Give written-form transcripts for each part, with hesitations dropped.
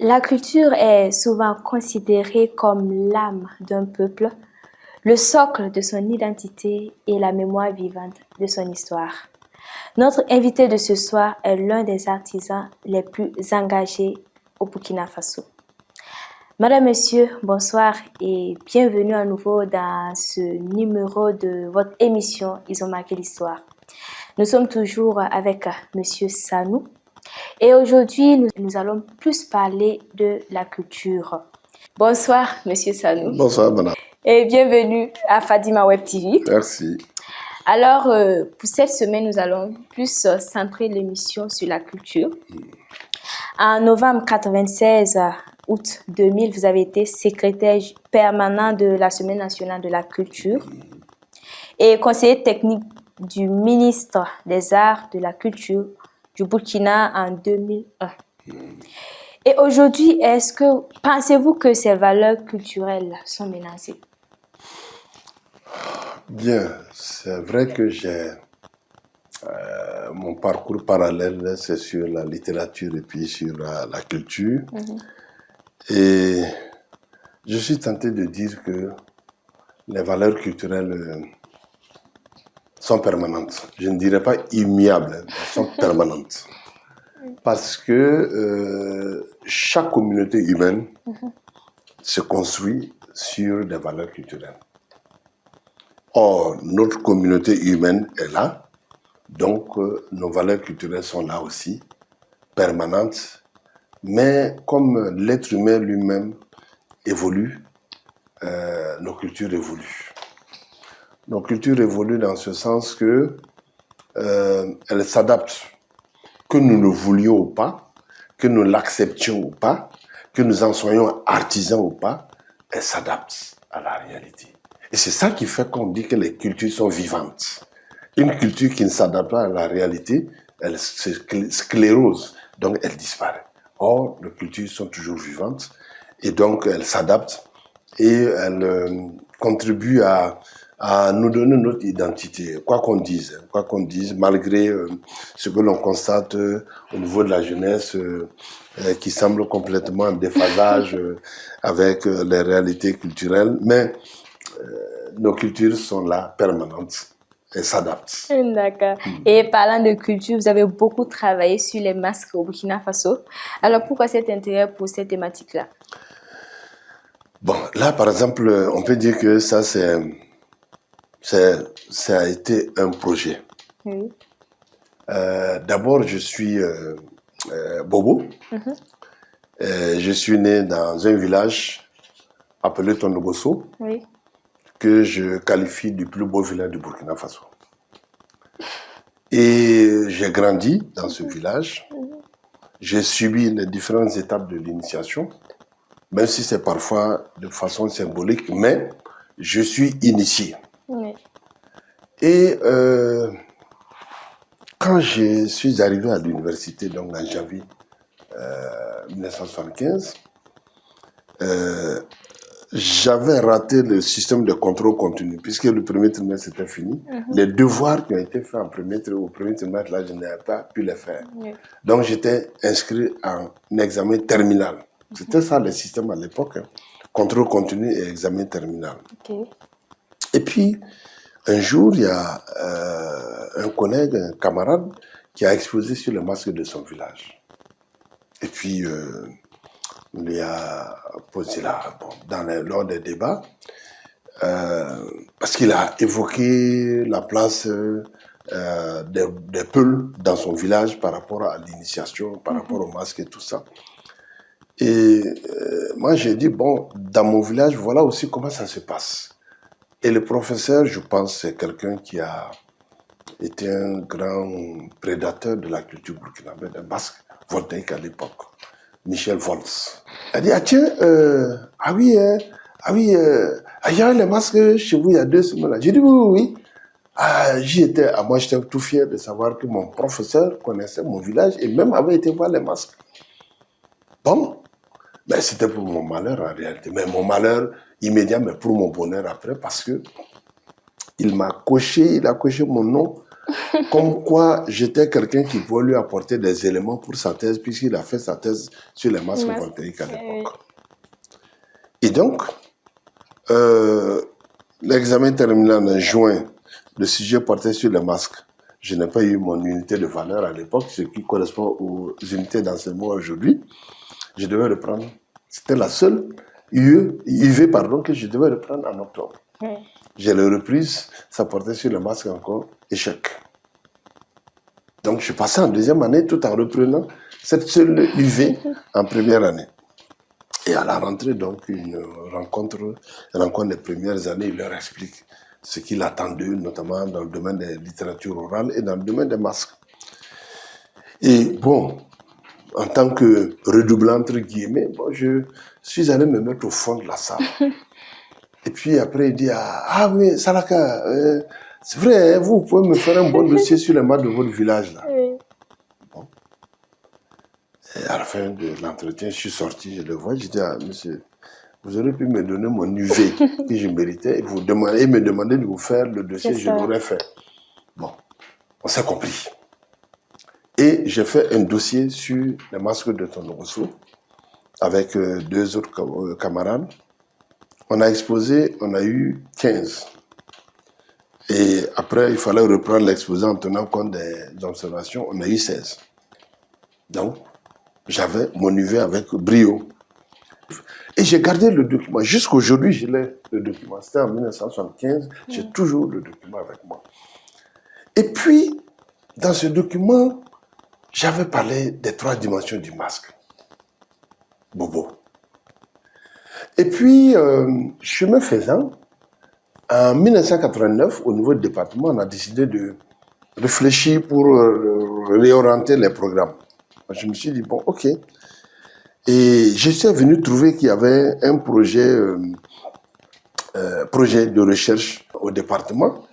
La culture est souvent considérée comme l'âme d'un peuple, le socle de son identité et la mémoire vivante de son histoire. Notre invité de ce soir est l'un des artisans les plus engagés au Burkina Faso. Madame, Monsieur, bonsoir et bienvenue à nouveau dans ce numéro de votre émission Ils ont marqué l'histoire. Nous sommes toujours avec Monsieur Sanou et aujourd'hui nous allons plus parler de la culture. Bonsoir Monsieur Sanou. Bonsoir madame. Et bienvenue à Fadima Web TV. Merci. Alors, pour cette semaine, nous allons plus centrer l'émission sur la culture. En novembre 1996, août 2000, vous avez été secrétaire permanent de la Semaine nationale de la culture et conseiller technique du ministre des Arts, de la Culture du Burkina en 2001. Et aujourd'hui, pensez-vous que ces valeurs culturelles sont menacées? Bien, c'est vrai que j'ai mon parcours parallèle, c'est sur la littérature et puis sur la culture. Et je suis tenté de dire que les valeurs culturelles sont permanentes. Je ne dirais pas immuables, elles sont permanentes. Parce que chaque communauté humaine se construit sur des valeurs culturelles. Or, notre communauté humaine est là, donc nos valeurs culturelles sont là aussi, permanentes. Mais comme l'être humain lui-même évolue, nos cultures évoluent. Nos cultures évoluent dans ce sens que elles s'adaptent, que nous le voulions ou pas, que nous l'acceptions ou pas, que nous en soyons artisans ou pas, elles s'adaptent à la réalité. Et c'est ça qui fait qu'on dit que les cultures sont vivantes. Une culture qui ne s'adapte pas à la réalité, elle se sclérose, donc elle disparaît. Or, les cultures sont toujours vivantes et donc elles s'adaptent et elles contribuent à nous donner notre identité, quoi qu'on dise, malgré ce que l'on constate au niveau de la jeunesse qui semble complètement en déphasage avec les réalités culturelles, mais nos cultures sont là, permanentes, et s'adaptent. D'accord. Et parlant de culture, vous avez beaucoup travaillé sur les masques au Burkina Faso. Alors, pourquoi cet intérêt pour cette thématique-là? Bon, là, par exemple, on peut dire que ça a été un projet. Oui. D'abord, je suis Bobo. Je suis né dans un village appelé Tondogosso, Oui. que je qualifie du plus beau village du Burkina Faso. Et j'ai grandi dans ce village. J'ai subi les différentes étapes de l'initiation, même si c'est parfois de façon symbolique, mais je suis initié. Oui. Et quand je suis arrivé à l'université, donc en janvier 1975, j'avais raté le système de contrôle continu, puisque le premier trimestre était fini. Les devoirs qui ont été faits au premier trimestre, là, je n'avais pas pu les faire. Donc, j'étais inscrit en examen terminal. C'était ça le système à l'époque, hein. Contrôle continu et examen terminal. Okay. Et puis, un jour, il y a un collègue, un camarade, qui a exposé sur le masque de son village. Et puis, on lui a posé là, lors des débats, parce qu'il a évoqué la place des Peuls dans son village par rapport à l'initiation, par rapport au masque et tout ça. Et moi, j'ai dit, bon, dans mon village, voilà aussi comment ça se passe. Et le professeur, je pense, c'est quelqu'un qui a été un grand prédateur de la culture burkinabé, des basques voltaïques à l'époque. Michel Volz. Elle dit, ah tiens, il y a les masques chez vous il y a 2 semaines. J'ai dit, oui. Moi, j'étais tout fier de savoir que mon professeur connaissait mon village et même avait été voir les masques. Bon, ben, c'était pour mon malheur en réalité. Mais mon malheur immédiat, mais pour mon bonheur après, parce que il a coché mon nom Comme quoi, j'étais quelqu'un qui pouvait lui apporter des éléments pour sa thèse, puisqu'il a fait sa thèse sur les masques voltaïques à l'époque. Et donc, l'examen terminé en juin, le sujet portait sur les masques. Je n'ai pas eu mon unité de valeur à l'époque, ce qui correspond aux unités d'enseignement aujourd'hui. Je devais reprendre. C'était la seule UV que je devais reprendre en octobre. Je l'ai reprise, ça portait sur le masque encore, échec. Donc je suis passé en deuxième année tout en reprenant cette seule UV en première année. Et à la rentrée, donc, une rencontre des premières années, il leur explique ce qu'il attend d'eux, notamment dans le domaine des littératures orales et dans le domaine des masques. Et bon, en tant que redoublant, entre guillemets, bon, je suis allé me mettre au fond de la salle. Et puis après, il dit, ah oui, Salaka, c'est vrai, hein, vous pouvez me faire un bon dossier sur les maths de votre village, là. Bon. Et à la fin de l'entretien, je suis sorti, je le vois, je dis, ah, monsieur, vous aurez pu me donner mon UV que je méritais et me demander de vous faire le dossier, je l'aurais fait. Bon, on s'est compris. Et j'ai fait un dossier sur les masques de Tondorosso avec deux autres camarades. On a exposé, on a eu 15. Et après, il fallait reprendre l'exposé en tenant compte des observations. On a eu 16. Donc, j'avais mon UV avec brio. Et j'ai gardé le document. Jusqu'aujourd'hui, je l'ai, le document. C'était en 1975. J'ai toujours le document avec moi. Et puis, dans ce document, j'avais parlé des 3 dimensions du masque. Bobo. Et puis, chemin faisant, en 1989, au niveau du département, on a décidé de réfléchir pour réorienter les programmes. Je me suis dit, bon, ok. Et je suis venu trouver qu'il y avait un projet de recherche au département.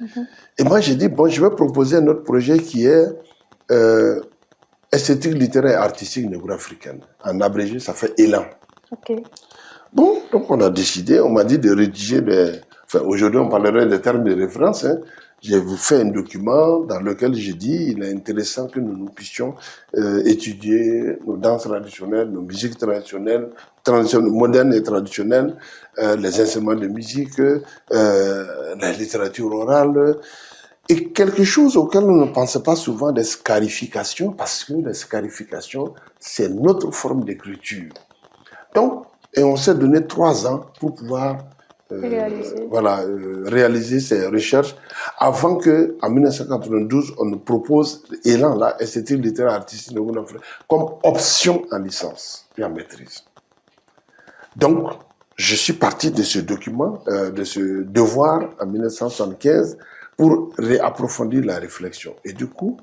Et moi, j'ai dit, bon, je vais proposer un autre projet qui est esthétique littéraire et artistique négro-africaine. En abrégé, ça fait ELAN. Ok. Bon, donc on a décidé, on m'a dit de rédiger aujourd'hui on parlerait des termes de référence. Hein. J'ai fait un document dans lequel j'ai dit il est intéressant que nous puissions étudier nos danses traditionnelles, nos musiques traditionnelles, modernes et traditionnelles, les instruments de musique, la littérature orale, et quelque chose auquel on ne pensait pas souvent, des scarifications, parce que les scarifications, c'est notre forme d'écriture. Donc, et on s'est donné 3 ans pour pouvoir réaliser ces recherches avant qu'en 1992, on nous propose Élan, là, esthétique littéraire artistique, comme option en licence et en maîtrise. Donc, je suis parti de ce document, de ce devoir en 1975 pour réapprofondir la réflexion. Et du coup,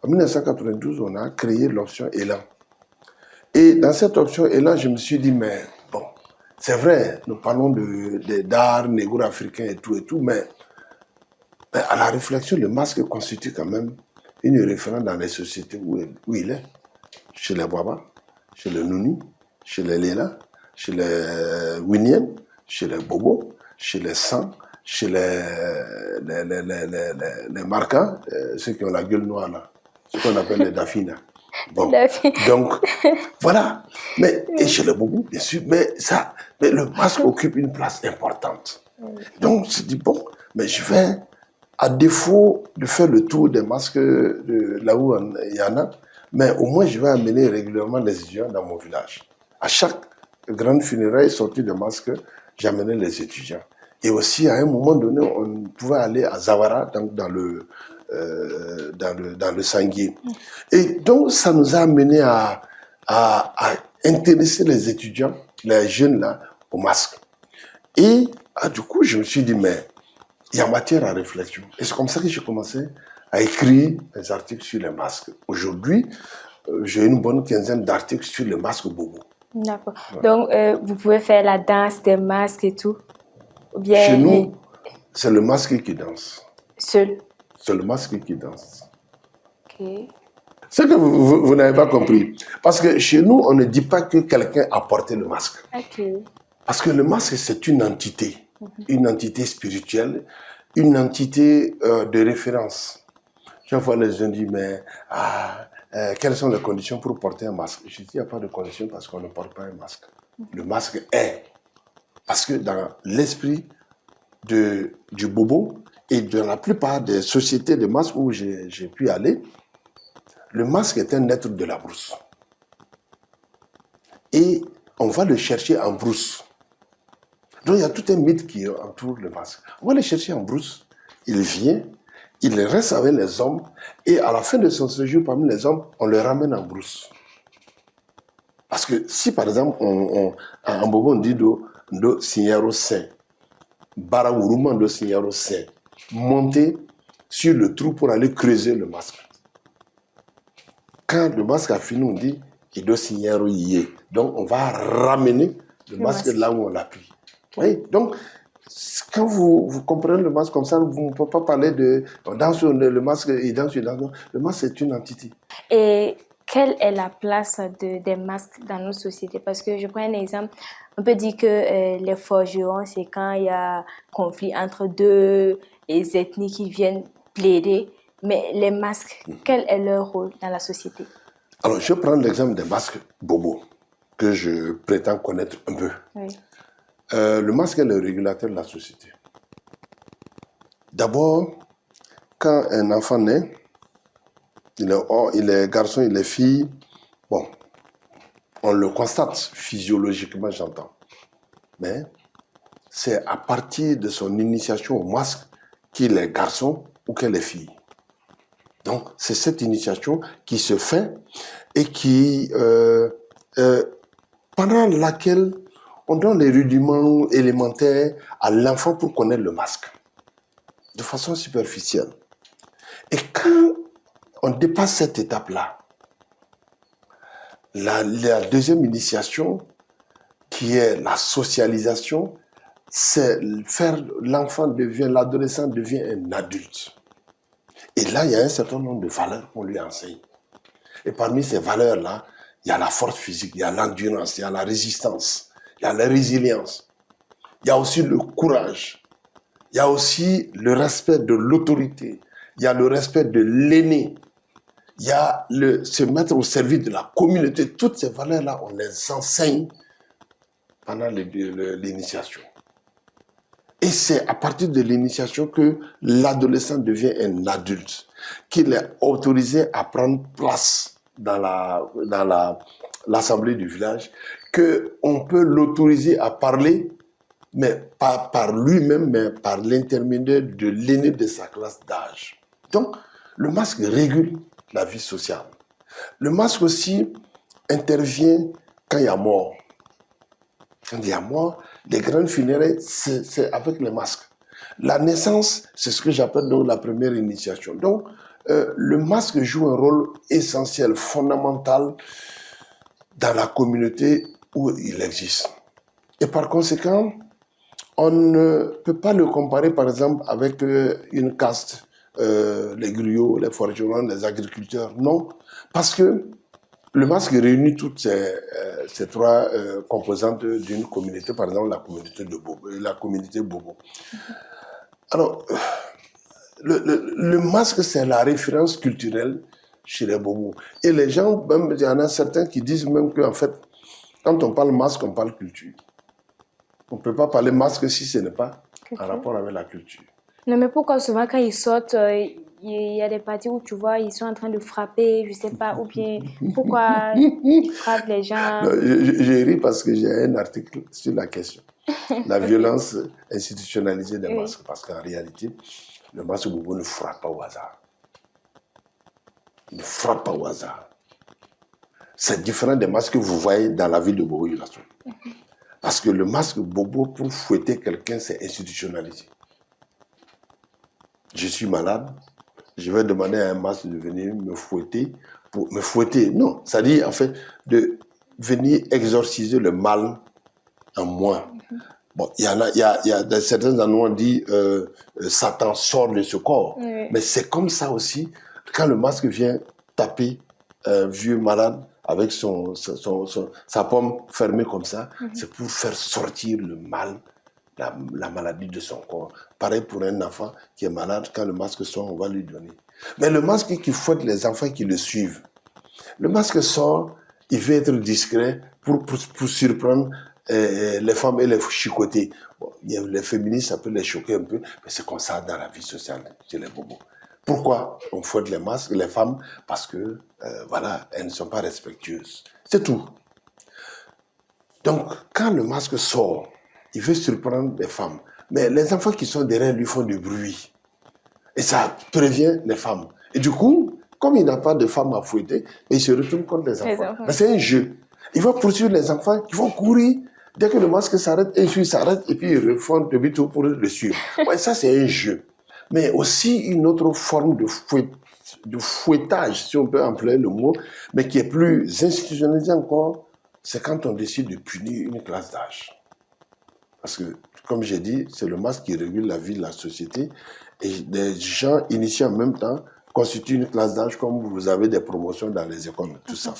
en 1992, on a créé l'option Élan. Et dans cette option Élan, je me suis dit, mais bon, c'est vrai, nous parlons d'art négro-africain et tout, mais à la réflexion, le masque constitue quand même une référence dans les sociétés où il est. Chez les Baba, chez les Nouni, chez les Léla, chez les Winien, chez les Bobo, chez les San, chez les Marcas, ceux qui ont la gueule noire là, ce qu'on appelle les Dafina. Bon, donc, voilà. Et chez les Bobo, bien sûr, mais le masque occupe une place importante. Donc, je dis, bon, mais je vais, à défaut de faire le tour des masques de là où il y en a, mais au moins, je vais amener régulièrement les étudiants dans mon village. À chaque grande funéraille sortie de masques, j'amenais les étudiants. Et aussi, à un moment donné, on pouvait aller à Zawara, donc dans le Sanguier. Et donc, ça nous a amené à intéresser les étudiants, les jeunes là, au masque. Et du coup, je me suis dit, mais il y a matière à réflexion. Et c'est comme ça que j'ai commencé à écrire des articles sur les masques. Aujourd'hui, j'ai une bonne quinzaine d'articles sur les masques Bobo. D'accord. Voilà. Donc, vous pouvez faire la danse des masques et tout? Ou bien chez nous, c'est le masque qui danse. Seul? C'est le masque qui danse. Ok. C'est que vous n'avez pas compris. Parce que chez nous, on ne dit pas que quelqu'un a porté le masque. Ok. Parce que le masque, c'est une entité spirituelle, une entité de référence. Chaque fois, les gens disent, mais quelles sont les conditions pour porter un masque? Je dis, il n'y a pas de conditions parce qu'on ne porte pas un masque. Le masque est. Parce que dans l'esprit du bobo et dans la plupart des sociétés de masques où j'ai pu aller, le masque est un être de la brousse. Et on va le chercher en brousse. Donc il y a tout un mythe qui entoure le masque. On va le chercher en brousse. Il vient, il reste avec les hommes et à la fin de son séjour parmi les hommes, on le ramène en brousse. Parce que si par exemple, en bobo on dit do signaro saint, barawuruma do signaro saint, monter sur le trou pour aller creuser le masque. Quand le masque a fini, on dit il doit signaro yé. Donc on va ramener le masque là où on l'a pris. Oui, donc quand vous comprenez le masque comme ça, vous ne pouvez pas parler de dans sur le masque et dans sur le masque c'est une entité. Et quelle est la place des masques dans nos sociétés? Parce que je prends un exemple, on peut dire que les forgerons, c'est quand il y a conflit entre deux ethnies qui viennent plaider. Mais les masques, quel est leur rôle dans la société? Alors, je prends l'exemple des masques bobo, que je prétends connaître un peu. Oui. Le masque est le régulateur de la société. D'abord, quand un enfant naît, il est garçon, il est fille, bon, on le constate physiologiquement, j'entends. Mais c'est à partir de son initiation au masque qu'il est garçon ou qu'elle est fille. Donc, c'est cette initiation qui se fait et qui, pendant laquelle on donne les rudiments élémentaires à l'enfant pour connaître le masque, de façon superficielle. Et quand on dépasse cette étape-là, la deuxième initiation, qui est la socialisation, c'est faire l'adolescent devient un adulte. Et là, il y a un certain nombre de valeurs qu'on lui enseigne. Et parmi ces valeurs-là, il y a la force physique, il y a l'endurance, il y a la résistance, il y a la résilience. Il y a aussi le courage. Il y a aussi le respect de l'autorité. Il y a le respect de l'aîné. Il y a se mettre au service de la communauté. Toutes ces valeurs-là, on les enseigne pendant l'initiation. Et c'est à partir de l'initiation que l'adolescent devient un adulte, qu'il est autorisé à prendre place dans l'assemblée du village, qu'on peut l'autoriser à parler, mais pas par lui-même, mais par l'intermédiaire de l'aîné de sa classe d'âge. Donc, le masque régule la vie sociale. Le masque aussi intervient quand il y a mort. Quand il y a mort, les grandes funérailles, c'est avec les masques. La naissance, c'est ce que j'appelle donc la première initiation. Donc, le masque joue un rôle essentiel, fondamental dans la communauté où il existe. Et par conséquent, on ne peut pas le comparer, par exemple, avec une caste, les griots, les forgerons, les agriculteurs. Non, parce que le masque réunit toutes ces trois composantes d'une communauté, par exemple la communauté Bobo. Alors, le masque, c'est la référence culturelle chez les Bobos. Et les gens, même, il y en a certains qui disent même qu'en fait, quand on parle masque, on parle culture. On ne peut pas parler masque si ce n'est pas en rapport avec la culture. Non, mais pourquoi souvent quand ils sortent, il y a des parties où tu vois, ils sont en train de frapper, je ne sais pas, ou bien pourquoi ils frappent les gens? Non, je ris parce que j'ai un article sur la question. La violence institutionnalisée des masques. Parce qu'en réalité, le masque Bobo ne frappe pas au hasard. Il ne frappe pas au hasard. C'est différent des masques que vous voyez dans la ville de Bobo-Dioulasso. Parce que le masque Bobo, pour fouetter quelqu'un, c'est institutionnalisé. Je suis malade, je vais demander à un masque de venir me fouetter. Pour me fouetter, non, c'est-à-dire en fait de venir exorciser le mal en moi. Bon, il y a certains endroits où on dit Satan sort de ce corps. Oui. Mais c'est comme ça aussi, quand le masque vient taper un vieux malade avec sa pomme fermée comme ça, c'est pour faire sortir le mal, la maladie de son corps. Pareil pour un enfant qui est malade, quand le masque sort, on va lui donner. Mais le masque qui fouette les enfants qui le suivent, le masque sort, il veut être discret pour surprendre les femmes et les chicoter. Bon, les féministes, ça peut les choquer un peu, mais c'est comme ça dans la vie sociale chez les bobos. Pourquoi on fouette les masques, les femmes? Parce que, voilà, elles ne sont pas respectueuses. C'est tout. Donc, quand le masque sort, il veut surprendre les femmes. Mais les enfants qui sont derrière lui font du bruit. Et ça prévient les femmes. Et du coup, comme il n'a pas de femmes à fouetter, il se retourne contre les enfants. Mais c'est un jeu. Il va poursuivre les enfants qui vont courir. Dès que le masque s'arrête, il s'arrête et puis ils refont demi-tour pour le suivre. Ouais, ça, c'est un jeu. Mais aussi une autre forme de fouettage, si on peut employer le mot, mais qui est plus institutionnalisé encore, c'est quand on décide de punir une classe d'âge. Parce que, comme j'ai dit, c'est le masque qui régule la vie de la société. Et des gens initiés en même temps constituent une classe d'âge, comme vous avez des promotions dans les écoles, tout ça.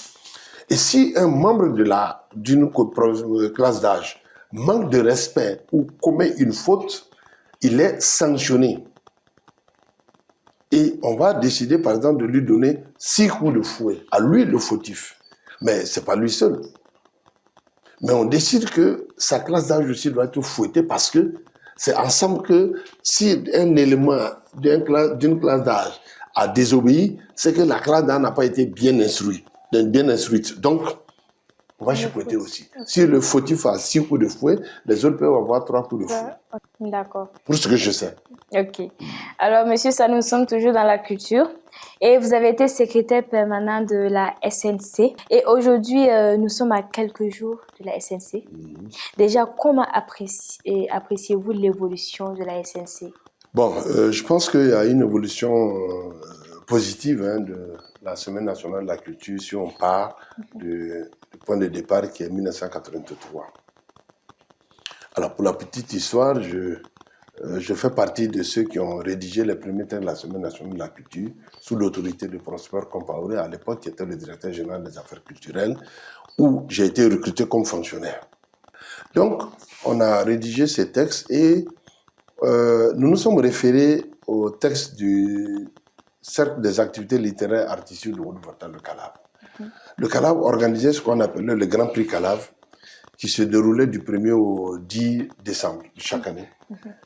Et si un membre d'une classe d'âge manque de respect ou commet une faute, il est sanctionné. Et on va décider, par exemple, de lui donner 6 coups de fouet, à lui le fautif. Mais ce n'est pas lui seul. Mais on décide que sa classe d'âge aussi doit être fouettée parce que c'est ensemble que si un élément d'une classe d'âge a désobéi, c'est que la classe d'âge n'a pas été bien instruite. Donc, on va chicoter aussi. Si le fautif a 6 coups de fouet, les autres peuvent avoir 3 coups de fouet. D'accord. Pour ce que je sais. Ok. Alors, monsieur, ça, nous sommes toujours dans la culture. Et vous avez été secrétaire permanent de la SNC. Et aujourd'hui, nous sommes à quelques jours de la SNC. Déjà, comment appréciez-vous l'évolution de la SNC? Bon, je pense qu'il y a une évolution positive de la Semaine nationale de la culture si on part du point de départ qui est 1983. Alors, pour la petite histoire, je fais partie de ceux qui ont rédigé les premiers textes de la Semaine nationale de la culture sous l'autorité de Prosper Compaoré, à l'époque, qui était le directeur général des affaires culturelles, où j'ai été recruté comme fonctionnaire. Donc, on a rédigé ces textes et nous nous sommes référés au texte du Cercle des activités littéraires artistiques de Haute-Volta, le CALAV. Le CALAV organisait ce qu'on appelait le Grand Prix CALAV, qui se déroulait du 1er au 10 décembre de chaque année,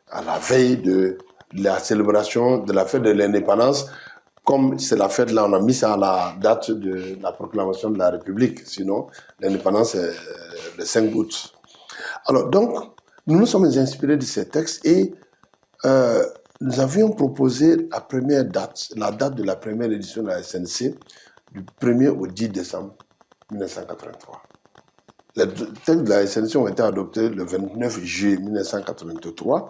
à la veille de la célébration de la fête de l'indépendance. Comme c'est la fête, là, on a mis ça à la date de la proclamation de la République. Sinon, l'indépendance est le 5 août. Alors, donc, nous nous sommes inspirés de ces textes et nous avions proposé la date de la première édition de la SNC, du 1er au 10 décembre 1983. Les textes de la SNC ont été adoptés le 29 juillet 1983.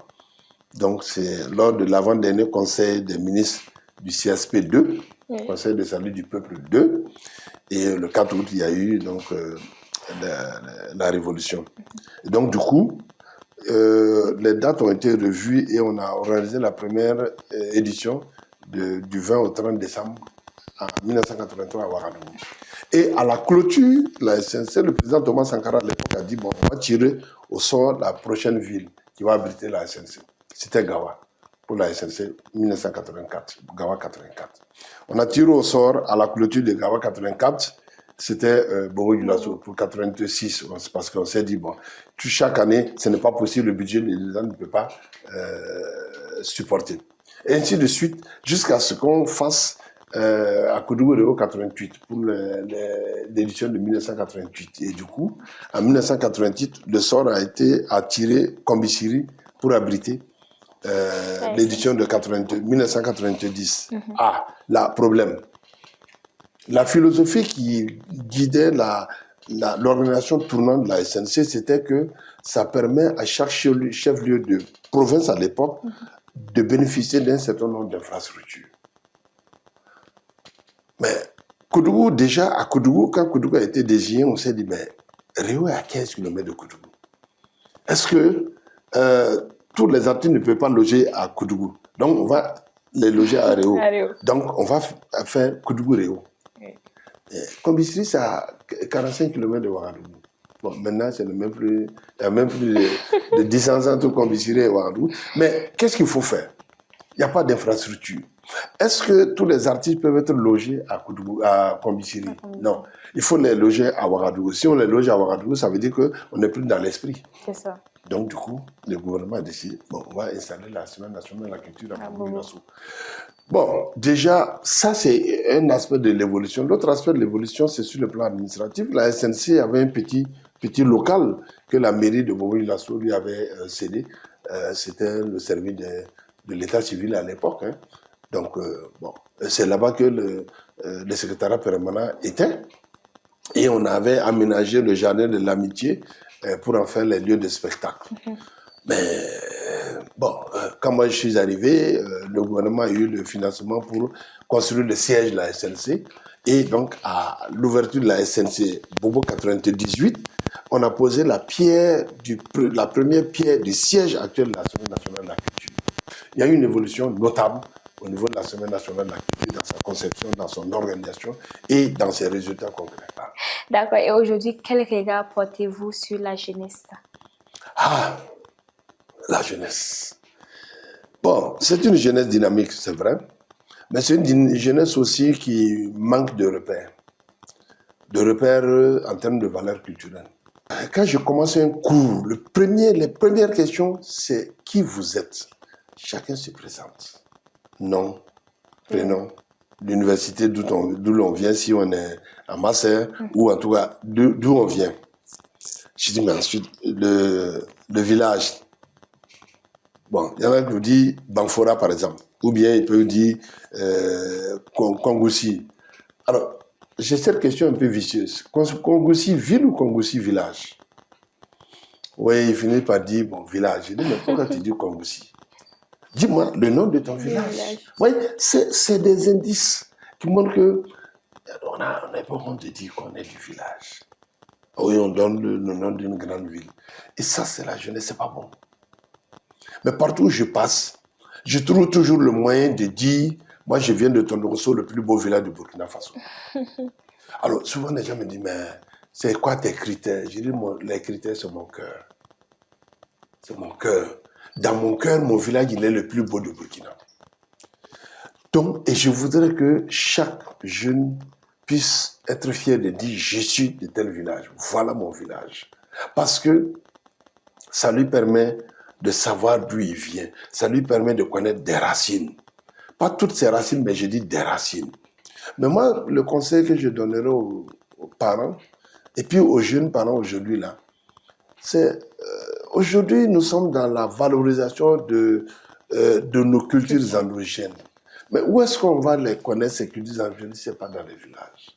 Donc, c'est lors de l'avant-dernier conseil des ministres du CSP 2, Conseil de salut du peuple 2. Et le 4 août, il y a eu donc, la révolution. Et donc, du coup, les dates ont été revues et on a organisé la première édition du 20 au 30 décembre en 1983 à Ouagadougou. Et à la clôture de la SNC, le président Thomas Sankara à l'époque a dit bon, on va tirer au sort la prochaine ville qui va abriter la SNC. C'était Gawa, pour la SNC 1984, Gawa 84. On a tiré au sort à la clôture de Gawa 84, c'était Bobo Dioulasso pour 86, parce qu'on s'est dit bon, chaque année, ce n'est pas possible, le budget de l'État ne peut pas supporter. Et ainsi de suite, jusqu'à ce qu'on fasse à Koudougou Réo 88 pour l'édition de 1988. Et du coup, en 1988, le sort a été attiré Kombisiri pour abriter l'édition de 1990. Ah, là, problème. La philosophie qui guidait l'organisation tournante de la SNC, c'était que ça permet à chaque chef-lieu de province à l'époque de bénéficier d'un certain nombre d'infrastructures. Mais Koudougou, déjà, à Koudougou, quand Koudougou a été désigné, on s'est dit, mais Réo est à 15 km de Koudougou. Est-ce que tous les artistes ne peuvent pas loger à Koudougou? Donc, on va les loger à Réo. Donc, on va faire Koudougou-Réo. Kombisiri, c'est à 45 km de Ouagadougou. Bon, maintenant, il n'y a même plus de distance entre Kombisiri et Ouagadougou. Mais qu'est-ce qu'il faut faire? Il n'y a pas d'infrastructure. Est-ce que tous les artistes peuvent être logés à Kombisiri? Non. Il faut les loger à Ouagadougou. Si on les loge à Ouagadougou, ça veut dire qu'on n'est plus dans l'esprit. C'est ça. Donc, du coup, le gouvernement a décidé, bon, on va installer la Semaine nationale de la culture à Bobo-Dioulasso. Bon, déjà, ça, c'est un aspect de l'évolution. L'autre aspect de l'évolution, c'est sur le plan administratif. La SNC avait un petit local que la mairie de Bobo-Dioulasso lui avait cédé. C'était le service de l'état civil à l'époque. Hein. Donc, bon, c'est là-bas que le secrétariat permanent était. Et on avait aménagé le jardin de l'amitié pour en faire les lieux de spectacle. Mais bon, quand moi je suis arrivé, le gouvernement a eu le financement pour construire le siège de la SNC. Et donc, à l'ouverture de la SNC Bobo 98, on a posé la première pierre du siège actuel de la Semaine nationale de la culture. Il y a eu une évolution notable au niveau de la Semaine nationale de la culture, dans sa conception, dans son organisation et dans ses résultats concrets. D'accord. Et aujourd'hui, quel regard portez-vous sur la jeunesse? Ah, la jeunesse. Bon, c'est une jeunesse dynamique, c'est vrai, mais c'est une jeunesse aussi qui manque de repères. De repères en termes de valeurs culturelles. Quand je commence un cours, les premières questions, c'est qui vous êtes. Chacun se présente. Nom, prénom, l'université d'où l'on vient, si on est en master, ou en tout cas d'où on vient. Je dis, mais ensuite, le village. Bon, il y en a qui vous disent Banfora, par exemple. Ou bien il peut dire Kongoussi. Alors, j'ai cette question un peu vicieuse. Kongoussi ville ou Kongoussi village? Oui, il finit par dire, bon, village. Je dis, mais pourquoi tu dis Kongoussi? Dis-moi le nom de ton village. Oui, c'est des indices qui montrent que on n'a pas honte de dire qu'on est du village. Oui, on donne le nom d'une grande ville. Et ça, c'est la jeunesse, c'est pas bon. Mais partout où je passe, je trouve toujours le moyen de dire, moi je viens de Tondorosso, le plus beau village du Burkina Faso. Alors souvent les gens me disent, mais c'est quoi tes critères? Je dis, les critères c'est mon cœur. C'est mon cœur. Dans mon cœur, mon village, il est le plus beau du Burkina. Donc, et je voudrais que chaque jeune puisse être fier de dire, je suis de tel village. Voilà mon village. Parce que ça lui permet de savoir d'où il vient. Ça lui permet de connaître des racines. Pas toutes ces racines, mais je dis des racines. Mais moi, le conseil que je donnerai aux parents, et puis aux jeunes parents aujourd'hui, là, c'est aujourd'hui, nous sommes dans la valorisation de nos cultures endogènes. Mais où est-ce qu'on va les connaître, ces cultures endogènes, si ce n'est pas dans les villages?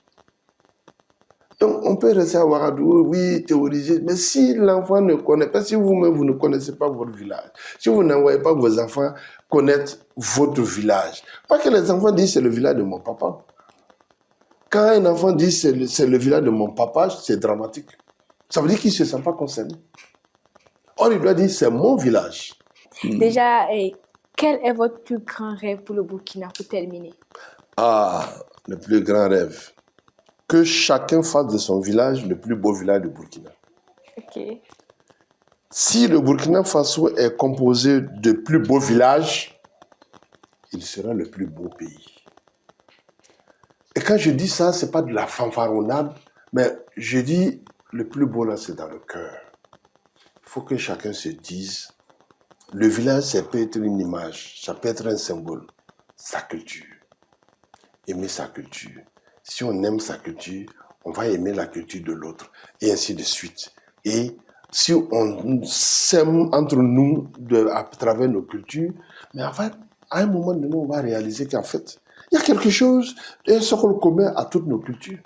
Donc, on peut rester à Ouagadougou, oui, théoriser, mais si l'enfant ne connaît pas, si vous-même, vous ne connaissez pas votre village, si vous n'envoyez pas vos enfants connaître votre village, pas que les enfants disent c'est le village de mon papa. Quand un enfant dit c'est le village de mon papa, c'est dramatique. Ça veut dire qu'il ne se sent pas concerné. Or, il doit dire c'est mon village. Déjà, quel est votre plus grand rêve pour le Burkina, pour terminer? Ah, le plus grand rêve. Que chacun fasse de son village le plus beau village du Burkina. Ok. Si le Burkina Faso est composé de plus beaux villages, il sera le plus beau pays. Et quand je dis ça, ce n'est pas de la fanfaronnade, mais je dis le plus beau là, c'est dans le cœur. Il faut que chacun se dise, le village, ça peut être une image, ça peut être un symbole, sa culture. Aimer sa culture. Si on aime sa culture, on va aimer la culture de l'autre, et ainsi de suite. Et si on s'aime entre nous à travers nos cultures, mais en fait, à un moment donné, on va réaliser qu'en fait, il y a quelque chose, un socle commun à toutes nos cultures.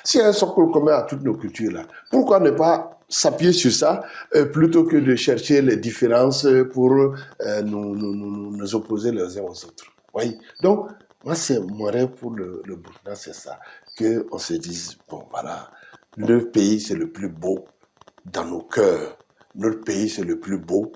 S'il y a un socle commun à toutes nos cultures, là, pourquoi ne pas s'appuyer sur ça plutôt que de chercher les différences pour nous opposer les uns aux autres. Oui. Donc, moi, c'est mon rêve pour le Burkina, c'est ça. Qu'on se dise, bon, voilà, le pays, c'est le plus beau dans nos cœurs. Notre pays, c'est le plus beau.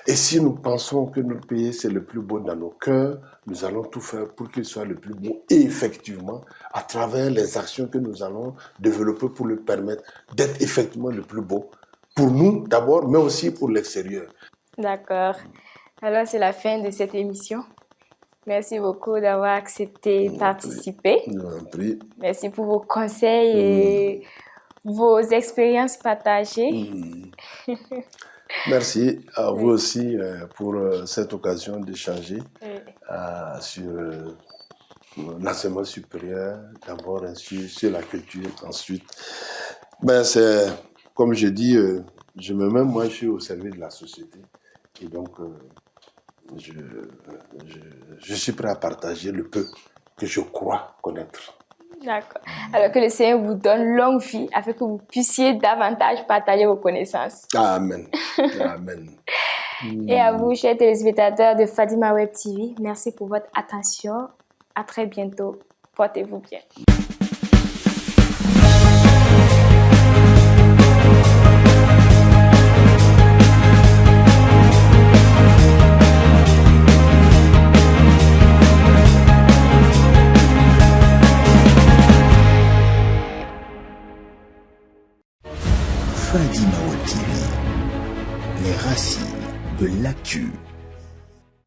Et si nous pensons que notre pays, c'est le plus beau dans nos cœurs, nous allons tout faire pour qu'il soit le plus beau. Et effectivement, à travers les actions que nous allons développer pour le permettre d'être effectivement le plus beau. Pour nous, d'abord, mais aussi pour l'extérieur. D'accord. Alors, c'est la fin de cette émission. Merci beaucoup d'avoir accepté de participer. Je vous en prie. Merci pour vos conseils et vos expériences partagées. Merci à vous aussi pour cette occasion d'échanger sur l'enseignement supérieur, d'abord sur la culture, ensuite. Ben, c'est, comme je dis, moi je suis au service de la société et donc je suis prêt à partager le peu que je crois connaître. D'accord. Alors que le Seigneur vous donne longue vie afin que vous puissiez davantage partager vos connaissances. Amen. Amen. Et à vous, chers téléspectateurs de Fadima Web TV, merci pour votre attention. À très bientôt. Portez-vous bien. Fadima Web TV, les racines de l'actu.